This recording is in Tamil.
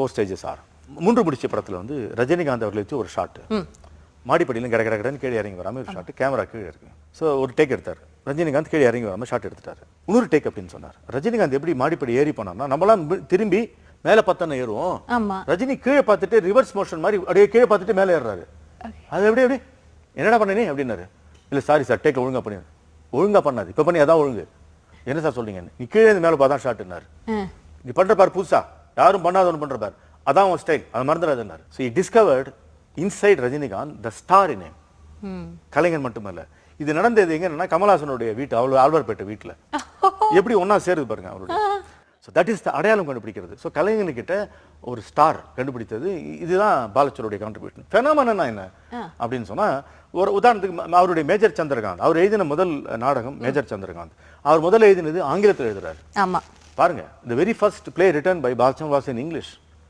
4 stages are. மூன்று முடிச்ச படத்தில் வந்து ரஜினிகாந்த் அவர்களை வச்சு ஒரு ஷாட், மாடிப்படியிலும் கடன்னு கீழே இறங்கி வராமல் ஒரு ஷாட், கேமரா கீழே இருக்கு. ஸோ ஒரு டேக் எடுத்தார். ரஜினிகாந்த் கீழே இறங்கி வராமல் ஷாட் எடுத்துட்டாரு. இன்னொரு டேக் அப்படின்னு சொன்னார். ரஜினிகாந்த் எப்படி மாடிப்படி ஏறி போனார்னா, நம்மளாம் திரும்பி மேலே பார்த்தோன்னு ஏறுவோம், ரஜினி கீழே பார்த்துட்டு ரிவர்ஸ் மோஷன் மாதிரி அப்படியே கீழே பார்த்துட்டு மேலே ஏறுறாரு. அது எப்படி எப்படி என்னடா பண்ணி அப்படின்னாரு. இல்லை சாரி சார், டேக் ஒழுங்கா பண்ணி. ஒழுங்கா பண்ணாது, இப்போ பண்ணி அதான் ஒழுங்கு. என்ன சார் சொல்றீங்க? நீ கீழே இருந்து மேலே பார்த்தா ஷாட்னாரு. நீ பண்ற பாரு புதுசா, யாரும் பண்ணாத ஒன்று பண்ற பாரு, அதான் உன் ஸ்டைல், அது மறந்துடாதுன்னாரு. So he discovered inside Rajinikanth the star in him. கலைஞன் மட்டுமல்ல. இது நடந்தது எங்கன்னா கமல்ஹாசனுடைய வீட்டு, ஆழ்வார்பேட்டை வீட்டில் எப்படி ஒன்னா சேருது பாருங்க அவருடைய. ஸோ தட் இஸ் த அடையாளம் கண்டுபிடிக்கிறது. ஸோ கலைஞர்கிட்ட ஒரு ஸ்டார் கண்டுபிடித்தது இதுதான் பாலச்சருடைய கான்ட்ரிபியூஷன். ஃபெனாமெனா என்ன அப்படின்னு சொன்னா, ஒரு உதாரணத்துக்கு அவருடைய மேஜர் சந்திரகாந்த், அவர் எழுதின முதல் நாடகம் மேஜர் சந்திரகாந்த். அவர் முதல்ல எழுதினது ஆங்கிலத்தில் எழுதுறாரு. ஆமா பாருங்க, the very first play written by Balachandran was in English.